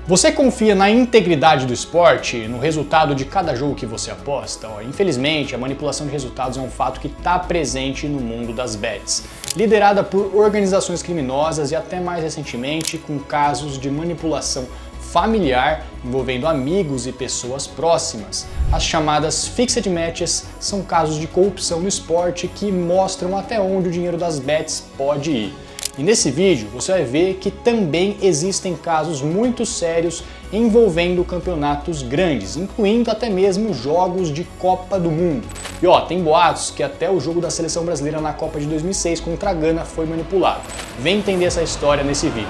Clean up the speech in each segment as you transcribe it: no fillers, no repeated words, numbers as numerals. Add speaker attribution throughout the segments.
Speaker 1: Você confia na integridade do esporte, no resultado de cada jogo que você aposta? Infelizmente, a manipulação de resultados é um fato que está presente no mundo das bets, liderada por organizações criminosas e até mais recentemente com casos de manipulação familiar envolvendo amigos e pessoas próximas. As chamadas Fixed Matches são casos de corrupção no esporte que mostram até onde o dinheiro das bets pode ir. E nesse vídeo você vai ver que também existem casos muito sérios envolvendo campeonatos grandes, incluindo até mesmo jogos de Copa do Mundo. E tem boatos que até o jogo da seleção brasileira na Copa de 2006 contra a Gana foi manipulado. Vem entender essa história nesse vídeo.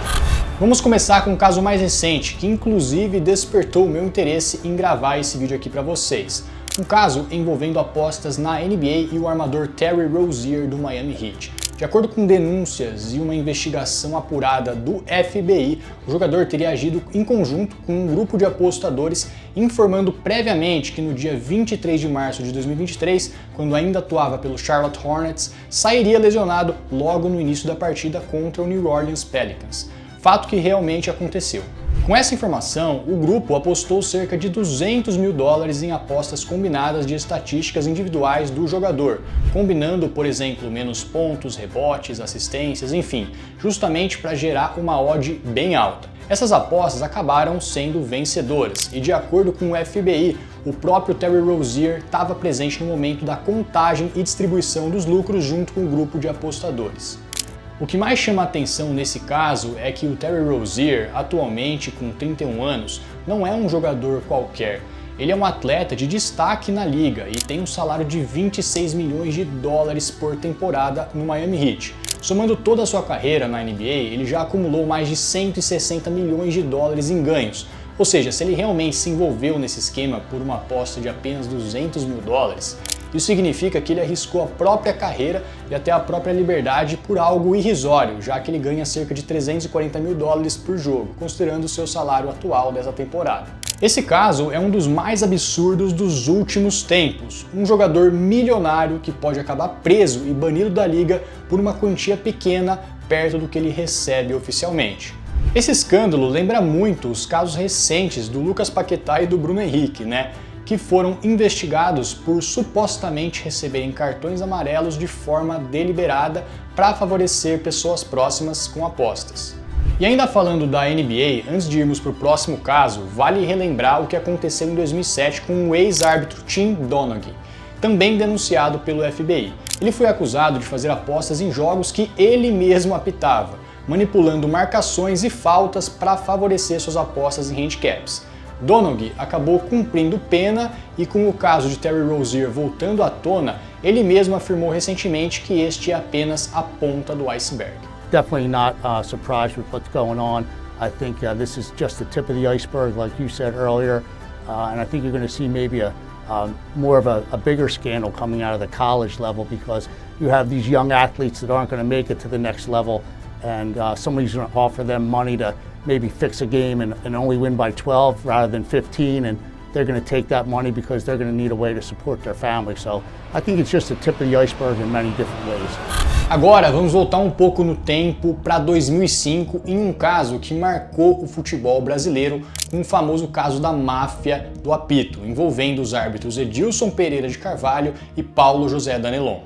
Speaker 1: Vamos começar com um caso mais recente, que inclusive despertou o meu interesse em gravar esse vídeo aqui para vocês. Um caso envolvendo apostas na NBA e o armador Terry Rozier do Miami Heat. De acordo com denúncias e uma investigação apurada do FBI, o jogador teria agido em conjunto com um grupo de apostadores, informando previamente que no dia 23 de março de 2023, quando ainda atuava pelo Charlotte Hornets, sairia lesionado logo no início da partida contra o New Orleans Pelicans. Fato que realmente aconteceu. Com essa informação, o grupo apostou cerca de $200 mil em apostas combinadas de estatísticas individuais do jogador, combinando, por exemplo, menos pontos, rebotes, assistências, enfim, justamente para gerar uma odd bem alta. Essas apostas acabaram sendo vencedoras e, de acordo com o FBI, o próprio Terry Rozier estava presente no momento da contagem e distribuição dos lucros junto com o grupo de apostadores. O que mais chama a atenção nesse caso é que o Terry Rozier, atualmente com 31 anos, não é um jogador qualquer. Ele é um atleta de destaque na liga e tem um salário de $26 milhões por temporada no Miami Heat. Somando toda a sua carreira na NBA, ele já acumulou mais de $160 milhões em ganhos. Ou seja, se ele realmente se envolveu nesse esquema por uma aposta de apenas $200 mil, isso significa que ele arriscou a própria carreira e até a própria liberdade por algo irrisório, já que ele ganha cerca de $340 mil por jogo, considerando o seu salário atual dessa temporada. Esse caso é um dos mais absurdos dos últimos tempos. Um jogador milionário que pode acabar preso e banido da liga por uma quantia pequena, perto do que ele recebe oficialmente. Esse escândalo lembra muito os casos recentes do Lucas Paquetá e do Bruno Henrique, que foram investigados por supostamente receberem cartões amarelos de forma deliberada para favorecer pessoas próximas com apostas. E ainda falando da NBA, antes de irmos para o próximo caso, vale relembrar o que aconteceu em 2007 com o ex-árbitro Tim Donaghy, também denunciado pelo FBI. Ele foi acusado de fazer apostas em jogos que ele mesmo apitava, manipulando marcações e faltas para favorecer suas apostas em handicaps. Donaghy acabou cumprindo pena e, com o caso de Terry Rozier voltando à tona, ele mesmo afirmou recentemente que este é apenas a ponta do iceberg.
Speaker 2: Definitely not surprised with what's going on. I think this is just the tip of the iceberg, like you said earlier, and I think you're going to see maybe more of a bigger scandal coming out of the college level because you have these young athletes that aren't going to make it to the next level, and somebody's going to offer them money to maybe fix a game and only win by 12 rather than 15, and they're going to take that money because they're going to need a way to support their family. So I think it's just the tip of the iceberg in many different ways.
Speaker 1: Agora vamos voltar um pouco no tempo para 2005 em um caso que marcou o futebol brasileiro, com o famoso caso da máfia do apito, envolvendo os árbitros Edilson Pereira de Carvalho e Paulo José Danelon.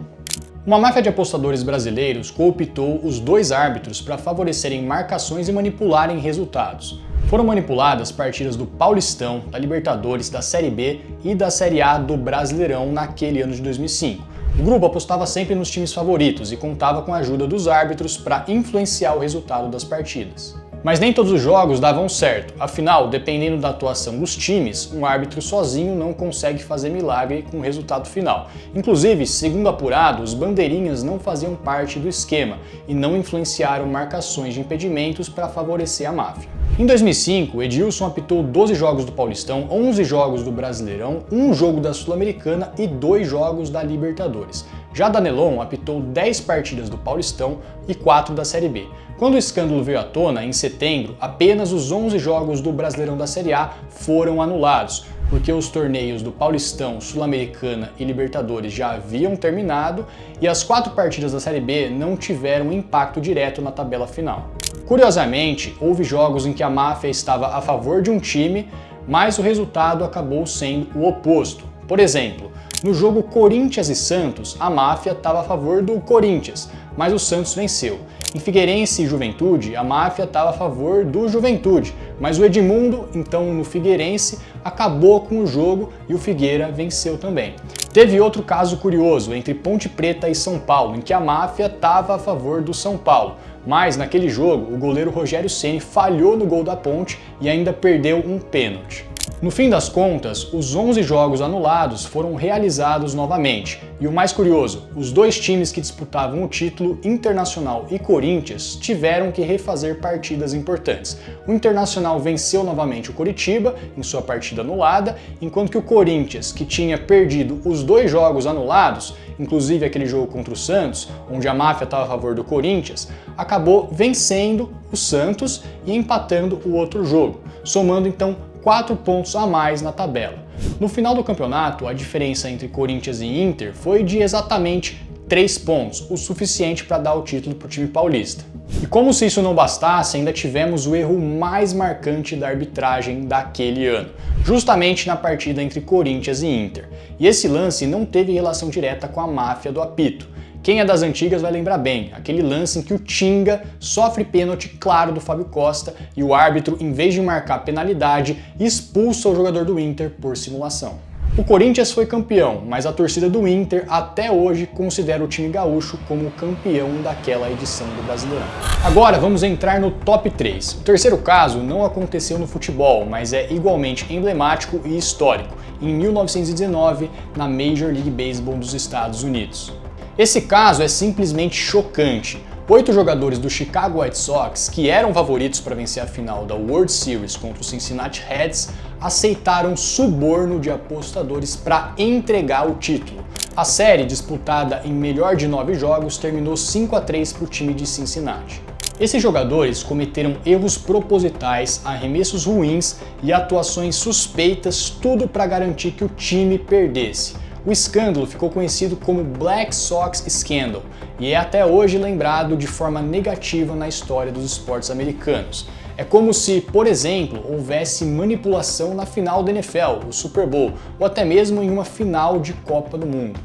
Speaker 1: Uma máfia de apostadores brasileiros cooptou os dois árbitros para favorecerem marcações e manipularem resultados. Foram manipuladas partidas do Paulistão, da Libertadores, da Série B e da Série A do Brasileirão naquele ano de 2005. O grupo apostava sempre nos times favoritos e contava com a ajuda dos árbitros para influenciar o resultado das partidas. Mas nem todos os jogos davam certo, afinal, dependendo da atuação dos times, um árbitro sozinho não consegue fazer milagre com o resultado final. Inclusive, segundo apurado, os bandeirinhas não faziam parte do esquema e não influenciaram marcações de impedimentos para favorecer a máfia. Em 2005, Edilson apitou 12 jogos do Paulistão, 11 jogos do Brasileirão, 1 jogo da Sul-Americana e 2 jogos da Libertadores. Já Danelon apitou 10 partidas do Paulistão e 4 da Série B. Quando o escândalo veio à tona, em setembro, apenas os 11 jogos do Brasileirão da Série A foram anulados, porque os torneios do Paulistão, Sul-Americana e Libertadores já haviam terminado e as 4 partidas da Série B não tiveram impacto direto na tabela final. Curiosamente, houve jogos em que a máfia estava a favor de um time, mas o resultado acabou sendo o oposto. Por exemplo, no jogo Corinthians e Santos, a máfia estava a favor do Corinthians, mas o Santos venceu. Em Figueirense e Juventude, a máfia estava a favor do Juventude, mas o Edmundo, então no Figueirense, acabou com o jogo e o Figueira venceu também. Teve outro caso curioso entre Ponte Preta e São Paulo, em que a máfia estava a favor do São Paulo, mas naquele jogo o goleiro Rogério Ceni falhou no gol da Ponte e ainda perdeu um pênalti. No fim das contas, os 11 jogos anulados foram realizados novamente. E o mais curioso, os dois times que disputavam o título, Internacional e Corinthians, tiveram que refazer partidas importantes. O Internacional venceu novamente o Coritiba em sua partida anulada, enquanto que o Corinthians, que tinha perdido os dois jogos anulados, inclusive aquele jogo contra o Santos, onde a máfia estava a favor do Corinthians, acabou vencendo o Santos e empatando o outro jogo, somando então 4 pontos a mais na tabela. No final do campeonato, a diferença entre Corinthians e Inter foi de exatamente 3 pontos, o suficiente para dar o título para o time paulista. E como se isso não bastasse, ainda tivemos o erro mais marcante da arbitragem daquele ano, justamente na partida entre Corinthians e Inter. E esse lance não teve relação direta com a máfia do apito. Quem é das antigas vai lembrar bem, aquele lance em que o Tinga sofre pênalti claro do Fábio Costa e o árbitro, em vez de marcar penalidade, expulsa o jogador do Inter por simulação. O Corinthians foi campeão, mas a torcida do Inter até hoje considera o time gaúcho como campeão daquela edição do Brasileirão. Agora vamos entrar no top 3. O terceiro caso não aconteceu no futebol, mas é igualmente emblemático e histórico, em 1919, na Major League Baseball dos Estados Unidos. Esse caso é simplesmente chocante. 8 jogadores do Chicago White Sox, que eram favoritos para vencer a final da World Series contra o Cincinnati Reds, aceitaram suborno de apostadores para entregar o título. A série, disputada em melhor de 9 jogos, terminou 5-3 para o time de Cincinnati. Esses jogadores cometeram erros propositais, arremessos ruins e atuações suspeitas, tudo para garantir que o time perdesse. O escândalo ficou conhecido como Black Sox Scandal e é até hoje lembrado de forma negativa na história dos esportes americanos. É como se, por exemplo, houvesse manipulação na final da NFL, o Super Bowl, ou até mesmo em uma final de Copa do Mundo.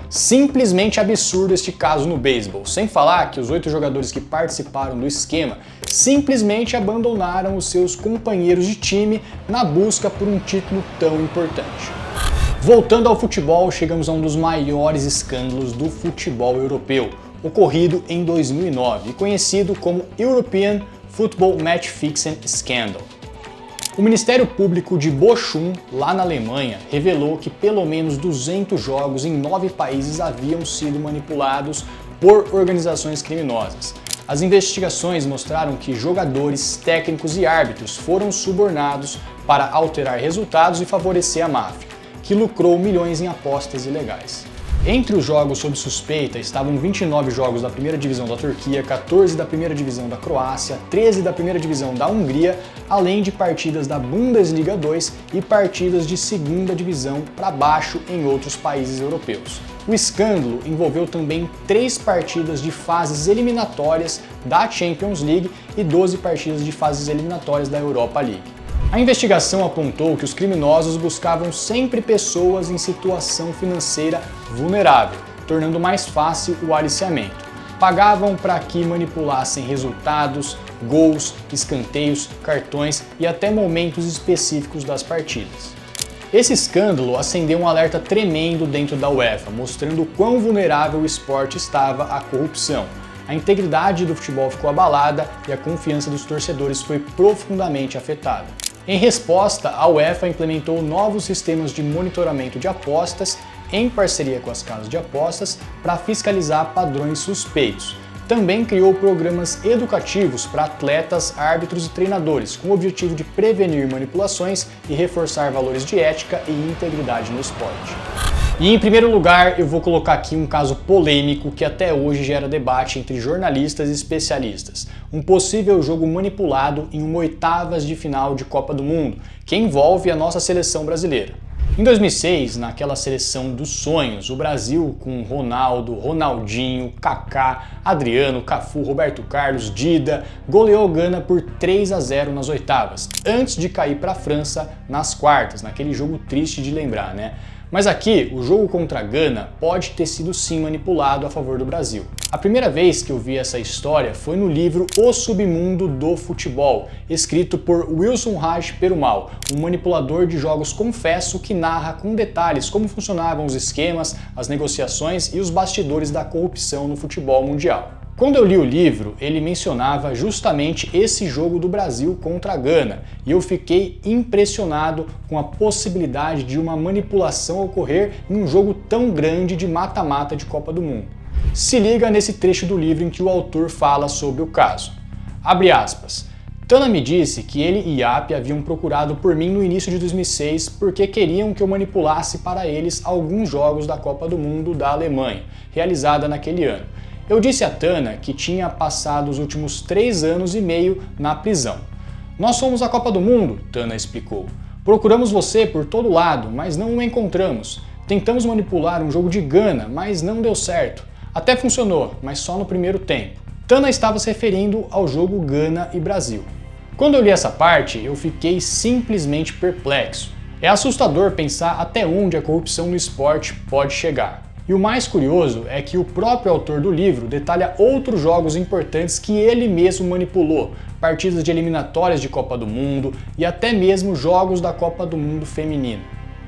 Speaker 1: Simplesmente absurdo este caso no beisebol, sem falar que os 8 jogadores que participaram do esquema simplesmente abandonaram os seus companheiros de time na busca por um título tão importante. Voltando ao futebol, chegamos a um dos maiores escândalos do futebol europeu, ocorrido em 2009 e conhecido como European Football Match Fixing Scandal. O Ministério Público de Bochum, lá na Alemanha, revelou que pelo menos 200 jogos em 9 países haviam sido manipulados por organizações criminosas. As investigações mostraram que jogadores, técnicos e árbitros foram subornados para alterar resultados e favorecer a máfia, que lucrou milhões em apostas ilegais. Entre os jogos sob suspeita estavam 29 jogos da primeira divisão da Turquia, 14 da primeira divisão da Croácia, 13 da primeira divisão da Hungria, além de partidas da Bundesliga 2 e partidas de segunda divisão para baixo em outros países europeus. O escândalo envolveu também 3 partidas de fases eliminatórias da Champions League e 12 partidas de fases eliminatórias da Europa League. A investigação apontou que os criminosos buscavam sempre pessoas em situação financeira vulnerável, tornando mais fácil o aliciamento. Pagavam para que manipulassem resultados, gols, escanteios, cartões e até momentos específicos das partidas. Esse escândalo acendeu um alerta tremendo dentro da UEFA, mostrando o quão vulnerável o esporte estava à corrupção. A integridade do futebol ficou abalada e a confiança dos torcedores foi profundamente afetada. Em resposta, a UEFA implementou novos sistemas de monitoramento de apostas em parceria com as casas de apostas para fiscalizar padrões suspeitos. Também criou programas educativos para atletas, árbitros e treinadores, com o objetivo de prevenir manipulações e reforçar valores de ética e integridade no esporte. E em primeiro lugar, eu vou colocar aqui um caso polêmico que até hoje gera debate entre jornalistas e especialistas. Um possível jogo manipulado em uma oitavas de final de Copa do Mundo, que envolve a nossa seleção brasileira. Em 2006, naquela seleção dos sonhos, o Brasil com Ronaldo, Ronaldinho, Kaká, Adriano, Cafu, Roberto Carlos, Dida, goleou Gana por 3-0 nas oitavas, antes de cair para a França nas quartas, naquele jogo triste de lembrar, né? Mas aqui, o jogo contra a Gana pode ter sido sim manipulado a favor do Brasil. A primeira vez que eu vi essa história foi no livro O Submundo do Futebol, escrito por Wilson Raj Perumal, um manipulador de jogos confesso que narra com detalhes como funcionavam os esquemas, as negociações e os bastidores da corrupção no futebol mundial. Quando eu li o livro, ele mencionava justamente esse jogo do Brasil contra a Gana, e eu fiquei impressionado com a possibilidade de uma manipulação ocorrer em um jogo tão grande de mata-mata de Copa do Mundo. Se liga nesse trecho do livro em que o autor fala sobre o caso. Abre aspas. Tana me disse que ele e Iap haviam procurado por mim no início de 2006 porque queriam que eu manipulasse para eles alguns jogos da Copa do Mundo da Alemanha, realizada naquele ano. Eu disse a Tana que tinha passado os últimos 3 anos e meio na prisão. Nós fomos à Copa do Mundo, Tana explicou. Procuramos você por todo lado, mas não o encontramos. Tentamos manipular um jogo de Gana, mas não deu certo. Até funcionou, mas só no primeiro tempo. Tana estava se referindo ao jogo Gana e Brasil. Quando eu li essa parte, eu fiquei simplesmente perplexo. É assustador pensar até onde a corrupção no esporte pode chegar. E o mais curioso é que o próprio autor do livro detalha outros jogos importantes que ele mesmo manipulou, partidas de eliminatórias de Copa do Mundo e até mesmo jogos da Copa do Mundo feminino.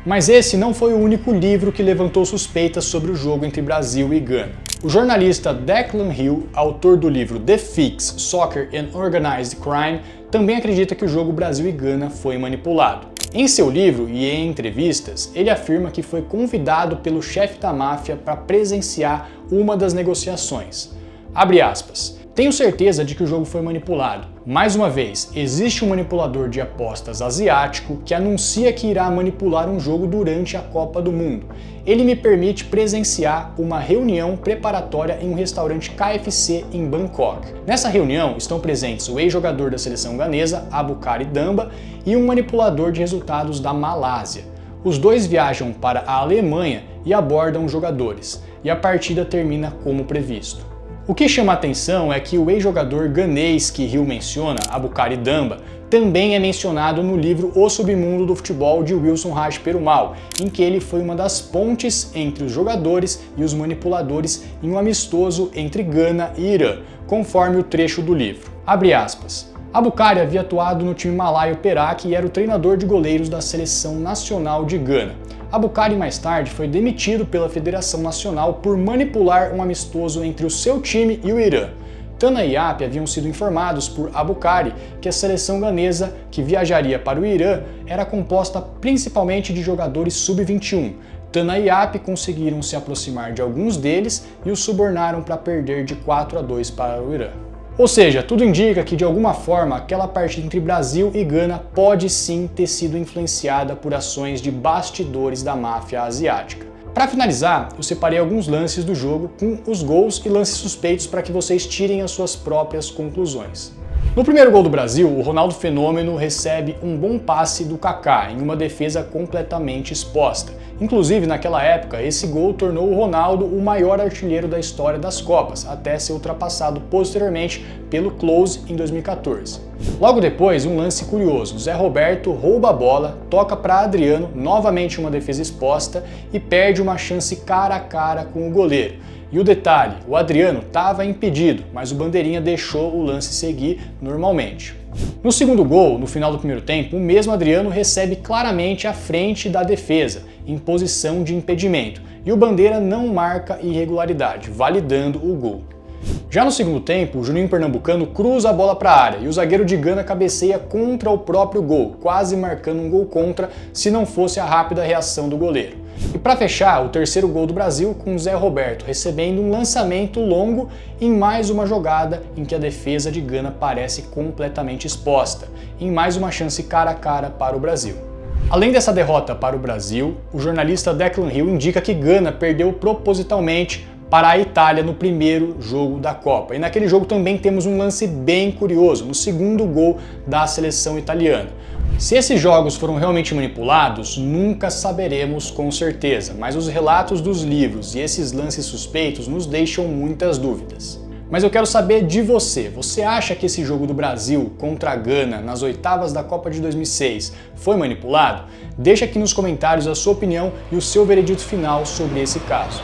Speaker 1: Mas esse não foi o único livro que levantou suspeitas sobre o jogo entre Brasil e Gana. O jornalista Declan Hill, autor do livro The Fix: Soccer and Organized Crime, também acredita que o jogo Brasil e Gana foi manipulado. Em seu livro e em entrevistas, ele afirma que foi convidado pelo chefe da máfia para presenciar uma das negociações. Abre aspas. Tenho certeza de que o jogo foi manipulado. Mais uma vez, existe um manipulador de apostas asiático que anuncia que irá manipular um jogo durante a Copa do Mundo. Ele me permite presenciar uma reunião preparatória em um restaurante KFC em Bangkok. Nessa reunião estão presentes o ex-jogador da seleção ganesa, Abukari Damba, e um manipulador de resultados da Malásia. Os dois viajam para a Alemanha e abordam os jogadores, e a partida termina como previsto. O que chama a atenção é que o ex-jogador ganês que Hill menciona, Abukari Damba, também é mencionado no livro O Submundo do Futebol de Wilson Raj Perumal, em que ele foi uma das pontes entre os jogadores e os manipuladores em um amistoso entre Gana e Irã, conforme o trecho do livro. Abre aspas. Abukari havia atuado no time malaio Perak e era o treinador de goleiros da seleção nacional de Gana. Abukari mais tarde foi demitido pela Federação Nacional por manipular um amistoso entre o seu time e o Irã. Tana e Iap haviam sido informados por Abukari que a seleção ganesa que viajaria para o Irã era composta principalmente de jogadores sub-21. Tana e Iap conseguiram se aproximar de alguns deles e os subornaram para perder de 4-2 para o Irã. Ou seja, tudo indica que de alguma forma aquela partida entre Brasil e Gana pode sim ter sido influenciada por ações de bastidores da máfia asiática. Para finalizar, eu separei alguns lances do jogo com os gols e lances suspeitos para que vocês tirem as suas próprias conclusões. No primeiro gol do Brasil, o Ronaldo Fenômeno recebe um bom passe do Kaká em uma defesa completamente exposta. Inclusive, naquela época, esse gol tornou o Ronaldo o maior artilheiro da história das Copas, até ser ultrapassado posteriormente pelo Klose em 2014. Logo depois, um lance curioso, Zé Roberto rouba a bola, toca para Adriano, novamente uma defesa exposta, e perde uma chance cara a cara com o goleiro. E o detalhe, o Adriano estava impedido, mas o bandeirinha deixou o lance seguir normalmente. No segundo gol, no final do primeiro tempo, o mesmo Adriano recebe claramente à frente da defesa, em posição de impedimento, e o bandeira não marca irregularidade, validando o gol. Já no segundo tempo, o Juninho Pernambucano cruza a bola para a área e o zagueiro de Gana cabeceia contra o próprio gol, quase marcando um gol contra se não fosse a rápida reação do goleiro. E para fechar, o terceiro gol do Brasil com o Zé Roberto recebendo um lançamento longo em mais uma jogada em que a defesa de Gana parece completamente exposta, em mais uma chance cara a cara para o Brasil. Além dessa derrota para o Brasil, o jornalista Declan Hill indica que Gana perdeu propositalmente para a Itália no primeiro jogo da Copa. E naquele jogo também temos um lance bem curioso, no segundo gol da seleção italiana. Se esses jogos foram realmente manipulados, nunca saberemos com certeza, mas os relatos dos livros e esses lances suspeitos nos deixam muitas dúvidas. Mas eu quero saber de você. Você acha que esse jogo do Brasil contra a Gana nas oitavas da Copa de 2006 foi manipulado? Deixa aqui nos comentários a sua opinião e o seu veredito final sobre esse caso.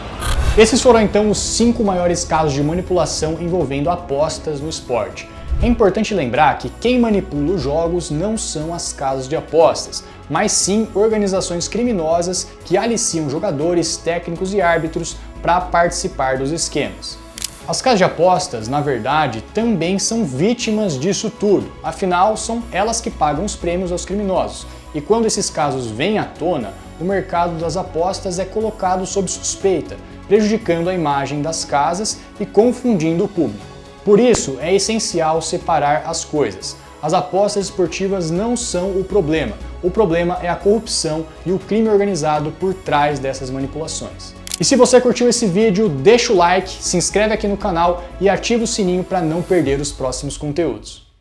Speaker 1: Esses foram então os 5 maiores casos de manipulação envolvendo apostas no esporte. É importante lembrar que quem manipula os jogos não são as casas de apostas, mas sim organizações criminosas que aliciam jogadores, técnicos e árbitros para participar dos esquemas. As casas de apostas, na verdade, também são vítimas disso tudo, afinal são elas que pagam os prêmios aos criminosos. E quando esses casos vêm à tona, o mercado das apostas é colocado sob suspeita, prejudicando a imagem das casas e confundindo o público. Por isso, é essencial separar as coisas. As apostas esportivas não são o problema é a corrupção e o crime organizado por trás dessas manipulações. E se você curtiu esse vídeo, deixa o like, se inscreve aqui no canal e ativa o sininho para não perder os próximos conteúdos.